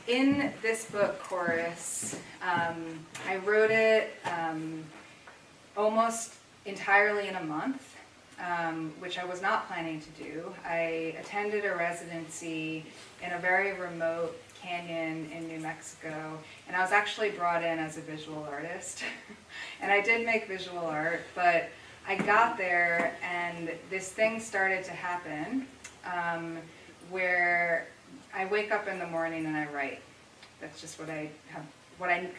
in this book, Chorus, I wrote it almost entirely in a month, which I was not planning to do. I attended a residency in a very remote canyon in New Mexico, and I was actually brought in as a visual artist. And I did make visual art, but I got there and this thing started to happen where I wake up in the morning and I write. That's just what I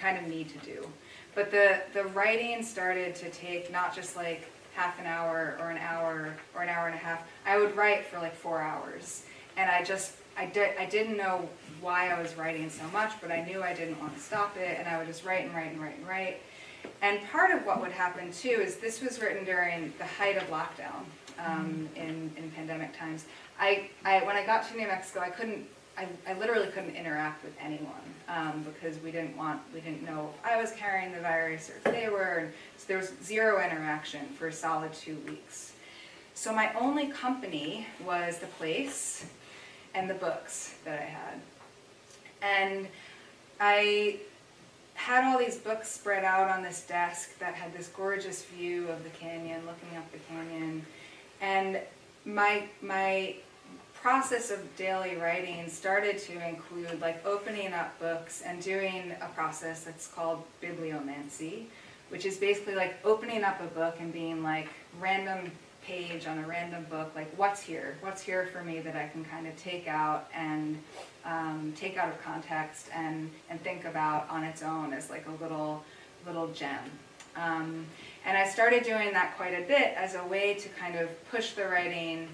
kind of need to do. But the writing started to take not just like half an hour or an hour or an hour and a half. I would write for like 4 hours. And I didn't know why I was writing so much, but I knew I didn't want to stop it, and I would just write and write and write and write. And part of what would happen too is this was written during the height of lockdown in pandemic times. When I got to New Mexico, I literally couldn't interact with anyone because we didn't know if I was carrying the virus or if they were. And so there was zero interaction for a solid 2 weeks. So my only company was the place and the books that I had. And I had all these books spread out on this desk that had this gorgeous view of the canyon, looking up the canyon. And my process of daily writing started to include like opening up books and doing a process that's called bibliomancy, which is basically like opening up a book and being like random page on a random book, like what's here for me that I can kind of take out and take out of context and think about on its own as like a little gem. And I started doing that quite a bit as a way to kind of push the writing.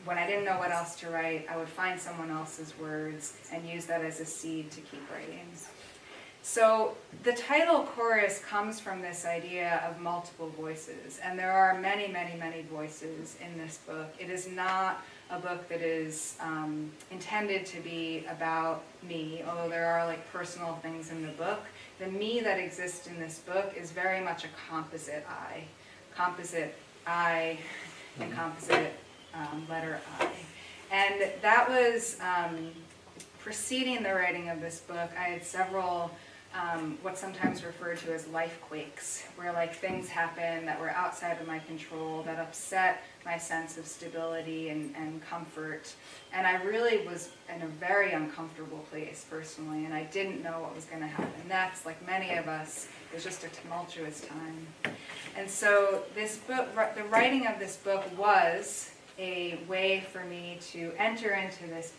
When I didn't know what else to write, I would find someone else's words and use that as a seed to keep writing. So the title Chorus comes from this idea of multiple voices, and there are many, many, many voices in this book. It is not a book that is intended to be about me, although there are like personal things in the book. The me that exists in this book is very much a composite I and composite letter I. And that was preceding the writing of this book. I had several what's sometimes referred to as life quakes, where like things happen that were outside of my control, that upset my sense of stability and comfort. And I really was in a very uncomfortable place personally, and I didn't know what was going to happen next. Like many of us, it was just a tumultuous time. And so this book, the writing of this book was a way for me to enter into this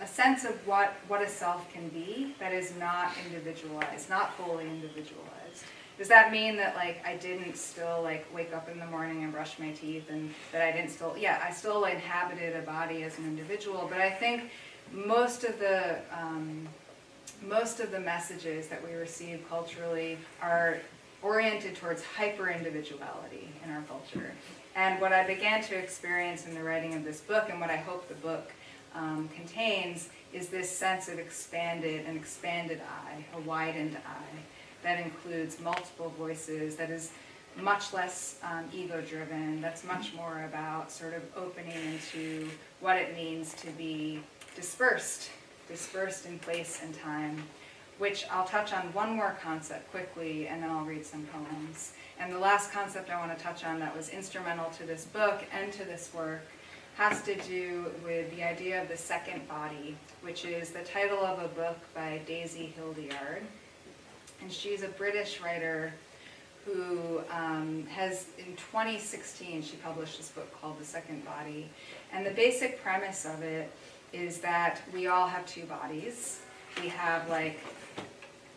a sense of what a self can be that is not individualized, not fully individualized. Does that mean that like I didn't still like wake up in the morning and brush my teeth, and that I didn't still, yeah, I still inhabited a body as an individual, but I think most of the messages that we receive culturally are oriented towards hyper-individuality in our culture. And what I began to experience in the writing of this book, and what I hope the book contains, is this sense of an expanded I, a widened I, that includes multiple voices, that is much less ego-driven, that's much more about sort of opening into what it means to be dispersed in place and time, which I'll touch on one more concept quickly, and then I'll read some poems. And the last concept I want to touch on that was instrumental to this book and to this work has to do with the idea of the second body, which is the title of a book by Daisy Hildyard. And she's a British writer who has, in 2016, she published this book called The Second Body. And the basic premise of it is that we all have two bodies. We have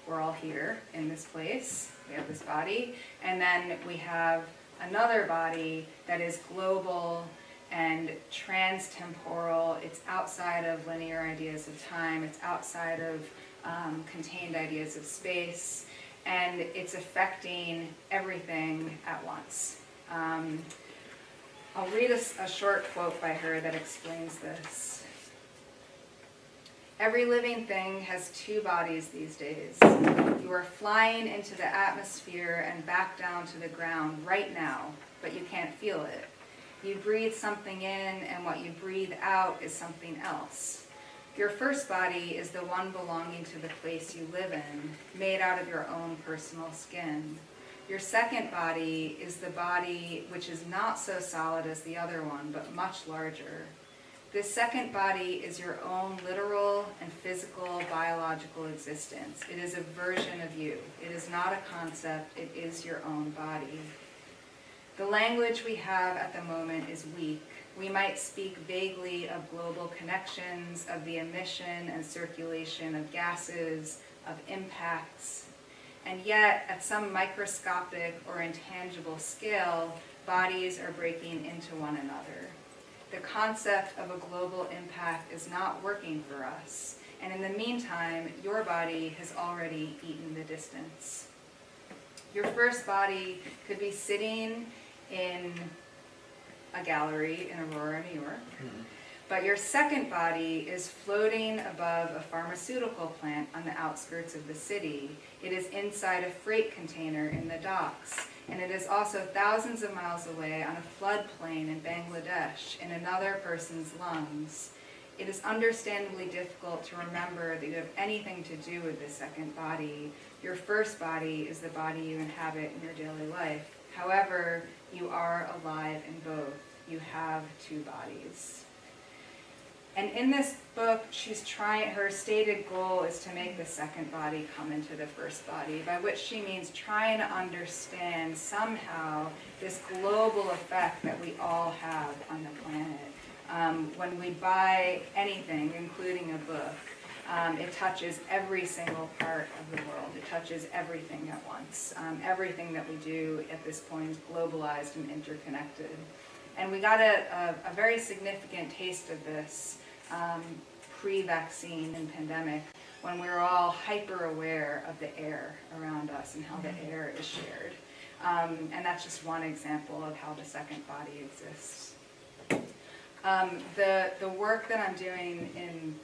we're all here in this place. We have this body. And then we have another body that is global and trans-temporal. It's outside of linear ideas of time. It's outside of contained ideas of space. And it's affecting everything at once. I'll read a short quote by her that explains this. Every living thing has two bodies these days. You are flying into the atmosphere and back down to the ground right now, but you can't feel it. You breathe something in, and what you breathe out is something else. Your first body is the one belonging to the place you live in, made out of your own personal skin. Your second body is the body which is not so solid as the other one, but much larger. This second body is your own literal and physical biological existence. It is a version of you. It is not a concept, it is your own body. The language we have at the moment is weak. We might speak vaguely of global connections, of the emission and circulation of gases, of impacts, and yet at some microscopic or intangible scale, bodies are breaking into one another. The concept of a global impact is not working for us, and in the meantime, your body has already eaten the distance. Your first body could be sitting in a gallery in Aurora, New York, but your second body is floating above a pharmaceutical plant on the outskirts of the city. It is inside a freight container in the docks, and it is also thousands of miles away on a floodplain in Bangladesh in another person's lungs. It is understandably difficult to remember that you have anything to do with this second body. Your first body is the body you inhabit in your daily life. However, you are alive in both. You have two bodies. And in this book, her stated goal is to make the second body come into the first body, by which she means trying to understand somehow this global effect that we all have on the planet. When we buy anything, including a book, it touches every single part of the world. It touches everything at once. Everything that we do at this point is globalized and interconnected. And we got a very significant taste of this pre-vaccine and pandemic, when we were all hyper aware of the air around us and how the air is shared. And that's just one example of how the second body exists. The work that I'm doing in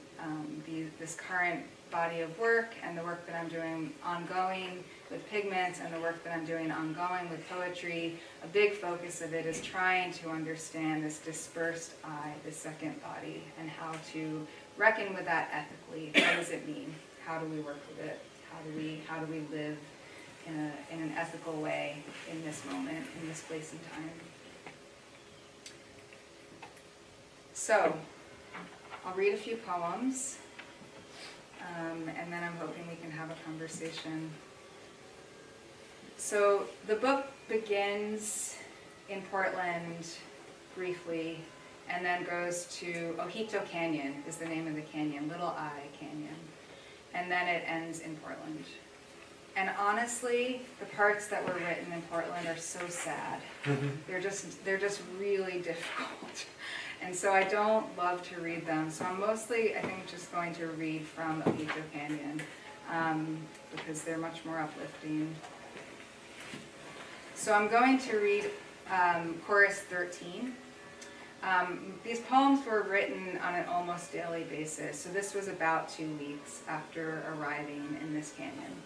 this current body of work, and the work that I'm doing ongoing with pigments, and the work that I'm doing ongoing with poetry, a big focus of it is trying to understand this dispersed I, the second body, and how to reckon with that ethically. What does it mean? How do we work with it? How do we live in an ethical way in this moment, in this place and time? So, I'll read a few poems, and then I'm hoping we can have a conversation. So the book begins in Portland briefly, and then goes to Ojito Canyon is the name of the canyon, Little Eye Canyon, and then it ends in Portland. And honestly, the parts that were written in Portland are so sad. They're just really difficult. And so I don't love to read them. So I'm mostly, I think, just going to read from Ojito Canyon, because they're much more uplifting. So I'm going to read chorus 13. These poems were written on an almost daily basis. So this was about 2 weeks after arriving in this canyon.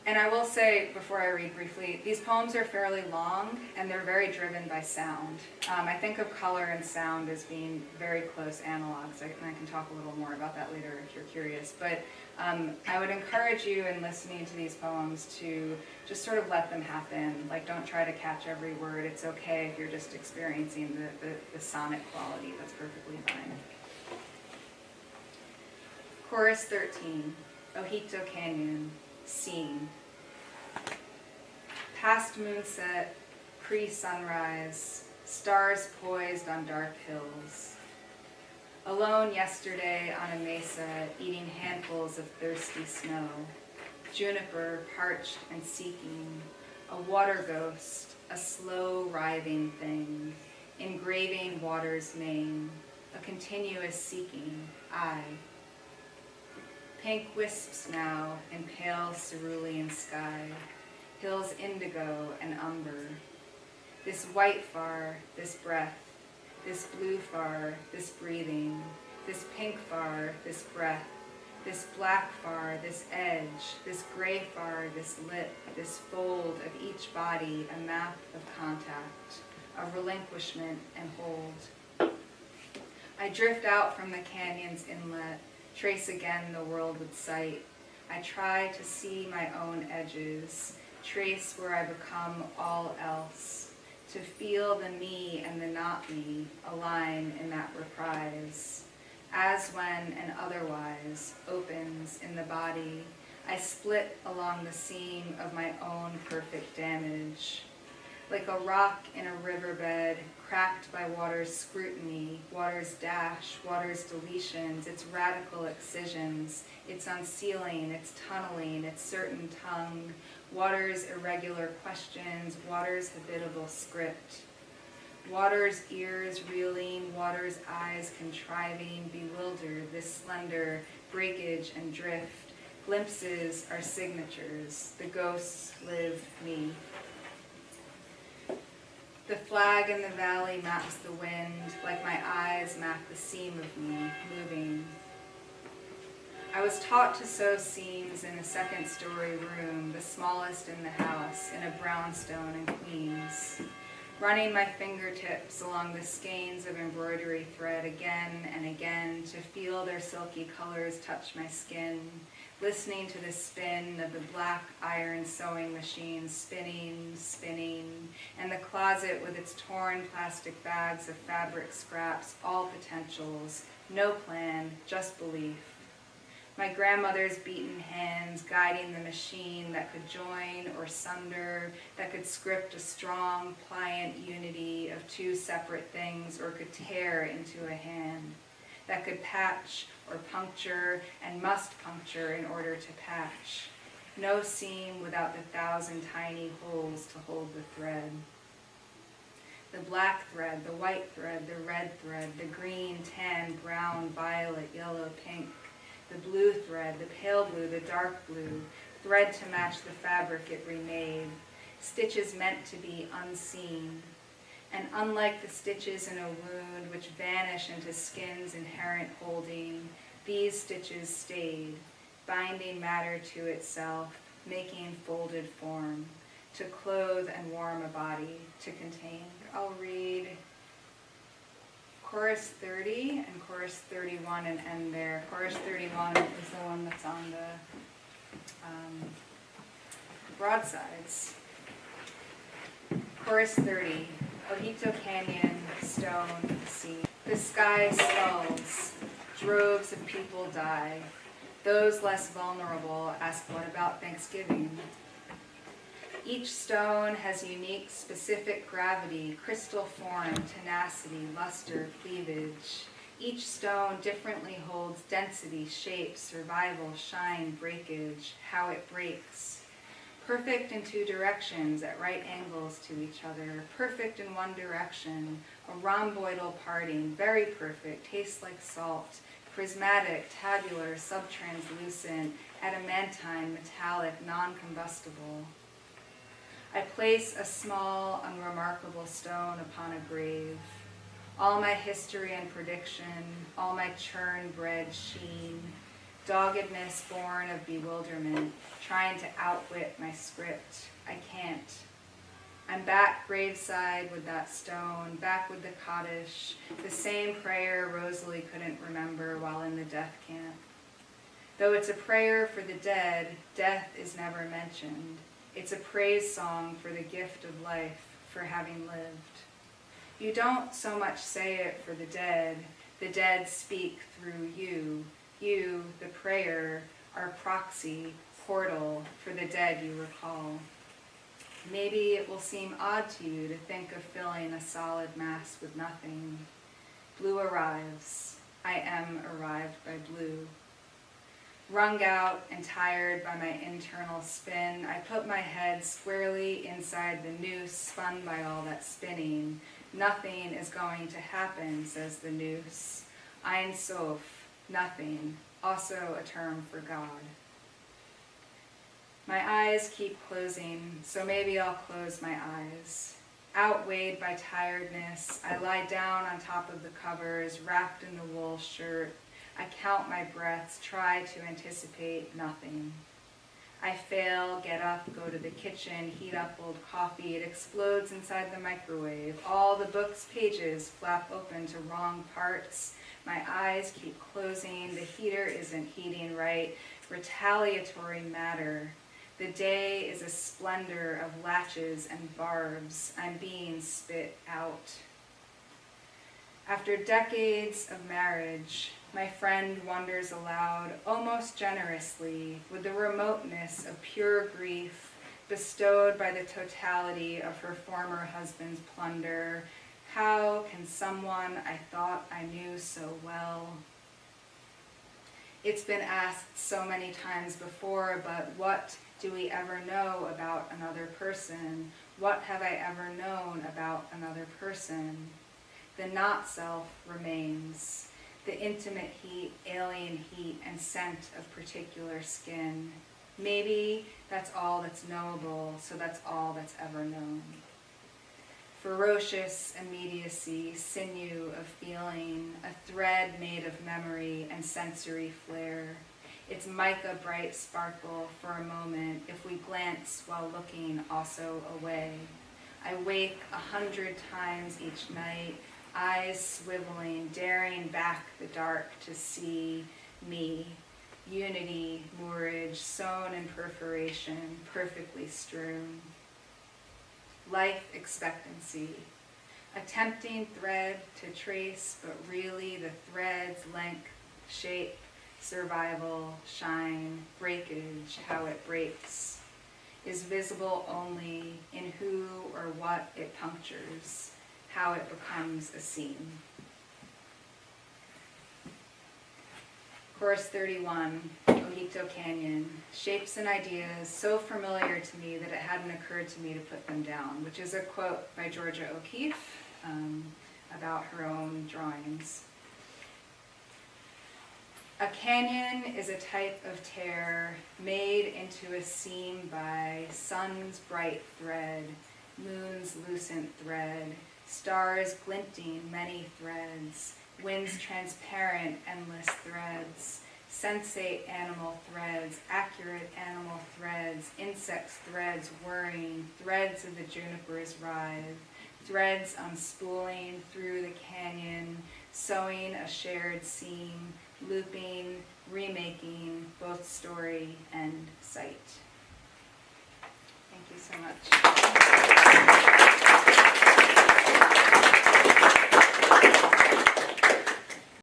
And I will say, before I read briefly, these poems are fairly long, and they're very driven by sound. I think of color and sound as being very close analogs, and I can talk a little more about that later if you're curious. But I would encourage you in listening to these poems to just sort of let them happen. Like, don't try to catch every word. It's okay if you're just experiencing the sonic quality. That's perfectly fine. Chorus 13, Ojito Canyon. Scene. Past moonset, pre-sunrise, stars poised on dark hills. Alone yesterday on a mesa, eating handfuls of thirsty snow. Juniper parched and seeking, a water ghost, a slow writhing thing, engraving water's name, a continuous seeking, I. Pink wisps now in pale cerulean sky, hills indigo and umber. This white far, this breath, this blue far, this breathing, this pink far, this breath, this black far, this edge, this gray far, this lip, this fold of each body, a map of contact, of relinquishment and hold. I drift out from the canyon's inlet, trace again the world with sight. I try to see my own edges, trace where I become all else, to feel the me and the not me align in that reprise. As when and otherwise opens in the body, I split along the seam of my own perfect damage. Like a rock in a riverbed, cracked by water's scrutiny, water's dash, water's deletions, its radical excisions, its unsealing, its tunneling, its certain tongue, water's irregular questions, water's habitable script. Water's ears reeling, water's eyes contriving, bewildered, this slender breakage and drift. Glimpses are signatures, the ghosts live me. The flag in the valley maps the wind, like my eyes map the seam of me, moving. I was taught to sew seams in a second-story room, the smallest in the house, in a brownstone in Queens. Running my fingertips along the skeins of embroidery thread again and again to feel their silky colors touch my skin, listening to the spin of the black iron sewing machine spinning, spinning, and the closet with its torn plastic bags of fabric scraps, all potentials, no plan, just belief. My grandmother's beaten hands guiding the machine that could join or sunder, that could script a strong, pliant unity of two separate things or could tear into a hand, that could patch or puncture and must puncture in order to patch. No seam without the 1,000 tiny holes to hold the thread. The black thread, the white thread, the red thread, the green, tan, brown, violet, yellow, pink, the blue thread, the pale blue, the dark blue, thread to match the fabric it remade, stitches meant to be unseen. And unlike the stitches in a wound which vanish into skin's inherent holding, these stitches stayed, binding matter to itself, making folded form, to clothe and warm a body, to contain. I'll read chorus 30 and chorus 31 and end there. Chorus 31 is the one that's on the broadsides. Chorus 30, Ojito Canyon, stone, sea. The sky swells, droves of people die. Those less vulnerable ask, what about Thanksgiving? Each stone has unique, specific gravity, crystal form, tenacity, luster, cleavage. Each stone differently holds density, shape, survival, shine, breakage, how it breaks. Perfect in two directions at right angles to each other, perfect in one direction, a rhomboidal parting, very perfect, tastes like salt, prismatic, tabular, subtranslucent, adamantine, metallic, non-combustible. I place a small, unremarkable stone upon a grave. All my history and prediction, all my churn-bred sheen, doggedness born of bewilderment, trying to outwit my script. I can't. I'm back graveside with that stone, back with the Kaddish, the same prayer Rosalie couldn't remember while in the death camp. Though it's a prayer for the dead, death is never mentioned. It's a praise song for the gift of life, for having lived. You don't so much say it for the dead speak through you. You, the prayer, are proxy, portal for the dead you recall. Maybe it will seem odd to you to think of filling a solid mass with nothing. Blue arrives. I am arrived by blue. Wrung out and tired by my internal spin, I put my head squarely inside the noose spun by all that spinning. Nothing is going to happen, says the noose. Ein Sof, nothing, also a term for God. My eyes keep closing, so maybe I'll close my eyes. Outweighed by tiredness, I lie down on top of the covers, wrapped in the wool shirt, I count my breaths, try to anticipate nothing. I fail, get up, go to the kitchen, heat up old coffee. It explodes inside the microwave. All the book's pages flap open to wrong parts. My eyes keep closing. The heater isn't heating right. Retaliatory matter. The day is a splendor of latches and barbs. I'm being spit out. After decades of marriage, my friend wonders aloud, almost generously, with the remoteness of pure grief bestowed by the totality of her former husband's plunder. How can someone I thought I knew so well? It's been asked so many times before, but what do we ever know about another person? What have I ever known about another person? The not-self remains. The intimate heat, alien heat, and scent of particular skin. Maybe that's all that's knowable, so that's all that's ever known. Ferocious immediacy, sinew of feeling, a thread made of memory and sensory flare. Its mica bright sparkle for a moment, if we glance while looking also away. I wake 100 times each night, eyes swiveling, daring back the dark to see me. Unity, moorage, sewn in perforation, perfectly strewn. Life expectancy, a tempting thread to trace, but really the thread's length, shape, survival, shine, breakage, how it breaks, is visible only in who or what it punctures, how it becomes a seam. Chorus 31, Ojito Canyon, shapes and ideas so familiar to me that it hadn't occurred to me to put them down, which is a quote by Georgia O'Keeffe about her own drawings. A canyon is a type of tear made into a seam by sun's bright thread, moon's lucent thread, stars glinting many threads, wind's transparent endless threads, sensate animal threads, accurate animal threads, insects threads whirring, threads of the juniper's writhe, threads unspooling through the canyon, sewing a shared seam, looping, remaking both story and sight. Thank you so much.